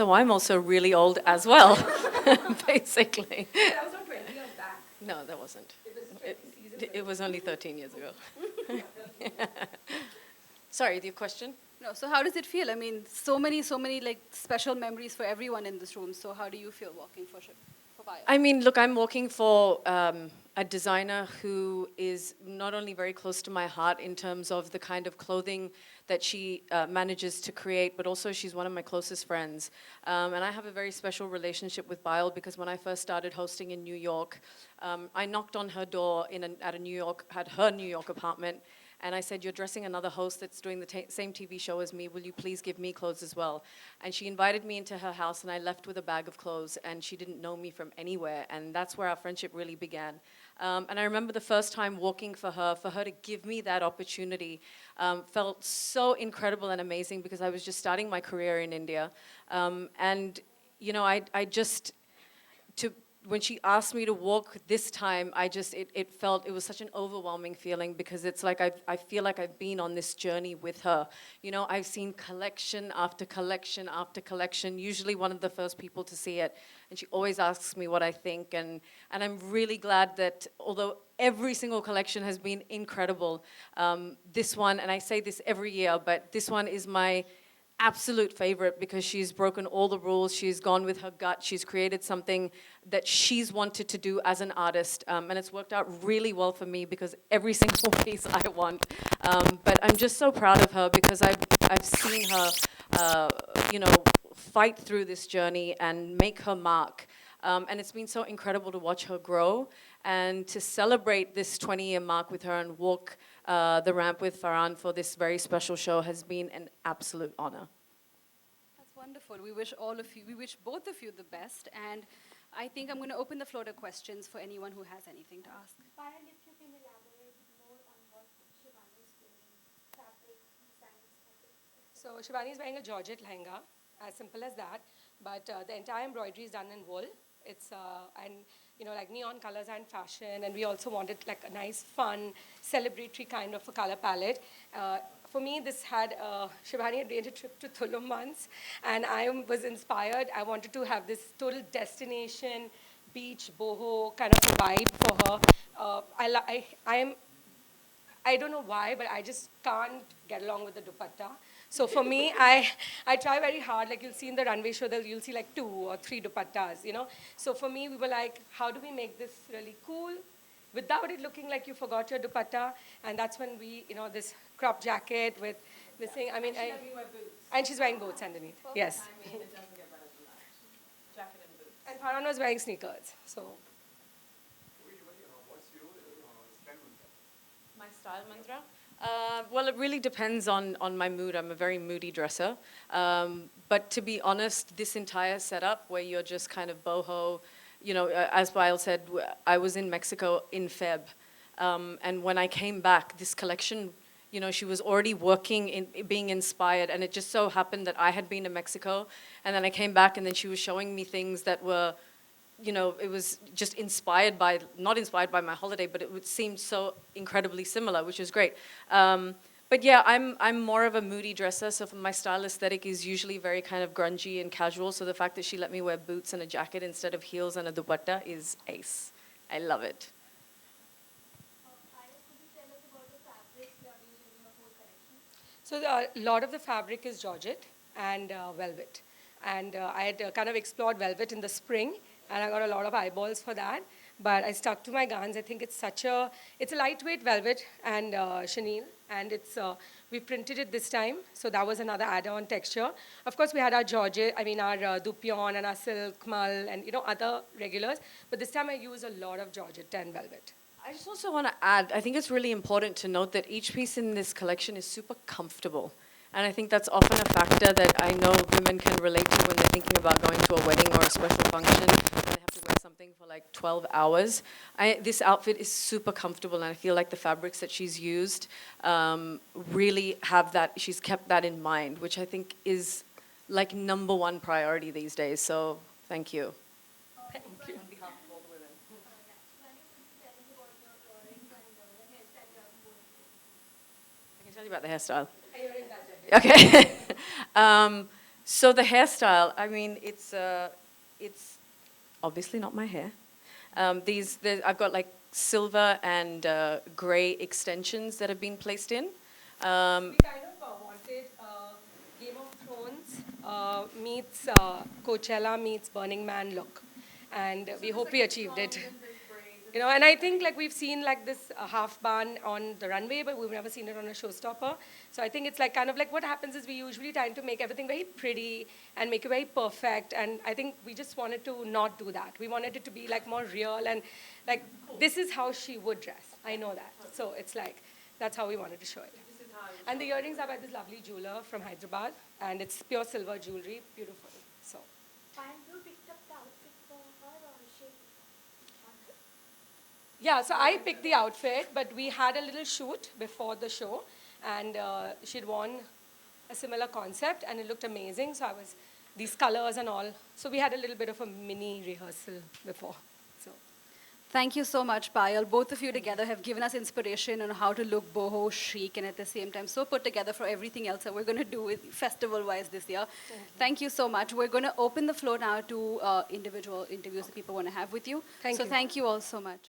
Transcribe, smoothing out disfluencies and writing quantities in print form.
so I'm also really old as well, basically. That was not 20 years back. No, that wasn't. It was 20 seasons It was only 13 years ago. Sorry, your question? No, so how does it feel? I mean, so many like special memories for everyone in this room. So how do you feel walking for Payal? I mean, look, I'm working for a designer who is not only very close to my heart in terms of the kind of clothing that she manages to create, but also she's one of my closest friends. And I have a very special relationship with Payal because when I first started hosting in New York, I knocked on her door at her New York apartment. And I said, you're dressing another host that's doing the same TV show as me. Will you please give me clothes as well? And she invited me into her house, and I left with a bag of clothes, and she didn't know me from anywhere. And that's where our friendship really began. And I remember the first time walking for her to give me that opportunity felt so incredible and amazing because I was just starting my career in India. And, you know, when she asked me to walk this time, it was such an overwhelming feeling because it's like I feel like I've been on this journey with her. You know, I've seen collection after collection after collection, usually one of the first people to see it. And she always asks me what I think. And I'm really glad that although every single collection has been incredible, this one, and I say this every year, but this one is my absolute favorite because she's broken all the rules. She's gone with her gut. She's created something that she's wanted to do as an artist. And it's worked out really well for me because every single piece I want. But I'm just so proud of her because I've seen her, you know, fight through this journey and make her mark. And it's been so incredible to watch her grow and to celebrate this 20-year mark with her and walk the ramp with Farhan for this very special show has been an absolute honor. That's wonderful. We wish both of you the best. And I think I'm going to open the floor to questions for anyone who has anything to ask. Payal, if you can elaborate more on what Shivani is wearing, fabric, design, aesthetic. So Shivani is wearing a Georgette lehenga, as simple as that. But the entire embroidery is done in wool. It's and you know, like neon colors and fashion, and we also wanted like a nice, fun, celebratory kind of a color palette. For me, this had Shivani had made a trip to Tulum once, and I was inspired. I wanted to have this total destination, beach, boho kind of vibe for her. I don't know why, but I just can't get along with the dupatta. So for me, I try very hard. Like you'll see in the runway show, you'll see like 2 or 3 dupattas, you know. So for me, we were like, how do we make this really cool without it looking like you forgot your dupatta? And that's when we, you know, this crop jacket with this thing. I mean, and she's wearing boots underneath. Yes. I mean, it doesn't get better than that. Jacket and boots. And Farhan was wearing sneakers. So. My style mantra? Well, it really depends on my mood. I'm a very moody dresser. But to be honest, this entire setup where you're just kind of boho, you know, as Payal said, I was in Mexico in Feb. And when I came back, this collection, you know, she was already working, being inspired. And it just so happened that I had been to Mexico. And then I came back and then she was showing me things that were, you know, it was just not inspired by my holiday, but it would seem so incredibly similar, which is great. But yeah, I'm more of a moody dresser, so my style aesthetic is usually very kind of grungy and casual, so the fact that she let me wear boots and a jacket instead of heels and a dupatta is ace. I love it. Payal, could you tell us about the fabrics you have used in your whole collection? So a lot of the fabric is Georgette and velvet. And I had kind of explored velvet in the spring, and I got a lot of eyeballs for that. But I stuck to my guns. I think it's a lightweight velvet and chenille, and we printed it this time, so that was another add-on texture. Of course, we had our Georgette, our dupion and our silk mull and, you know, other regulars. But this time I used a lot of Georgette and velvet. I just also want to add, I think it's really important to note that each piece in this collection is super comfortable. And I think that's often a factor that I know women can relate to when they're thinking about going to a wedding or a special function. They have to wear something for like 12 hours. This outfit is super comfortable, and I feel like the fabrics that she's used really have that, she's kept that in mind, which I think is like #1 priority these days. So thank you. Thank you. On behalf of all the women. Shivani, could you tell us about your earrings and the hairstyle you have worn? I can tell you about the hairstyle. And you're in that jacket. Okay. So the hairstyle, I mean, it's obviously not my hair. I've got like silver and gray extensions that have been placed in. We kind of wanted Game of Thrones meets Coachella meets Burning Man look, and we hope we achieved it. You know, and I think like we've seen like this half bun on the runway, but we've never seen it on a showstopper. So I think it's like kind of like what happens is we usually try to make everything very pretty and make it very perfect. And I think we just wanted to not do that. We wanted it to be like more real and like this is how she would dress. I know that. So it's like that's how we wanted to show it. And the earrings are by this lovely jeweler from Hyderabad, and it's pure silver jewelry, beautiful. So. And you picked up the outfit for her or she? Yeah, so I picked the outfit, but we had a little shoot before the show, and she'd worn a similar concept, and it looked amazing. So I was these colors and all. So we had a little bit of a mini rehearsal before. So Thank you so much, Payal. Both of you together have given us inspiration on how to look boho, chic, and at the same time so put together for everything else that we're going to do with festival-wise this year. Thank you so much. We're going to open the floor now to individual interviews that people want to have with you. Thank so you. thank you all so much.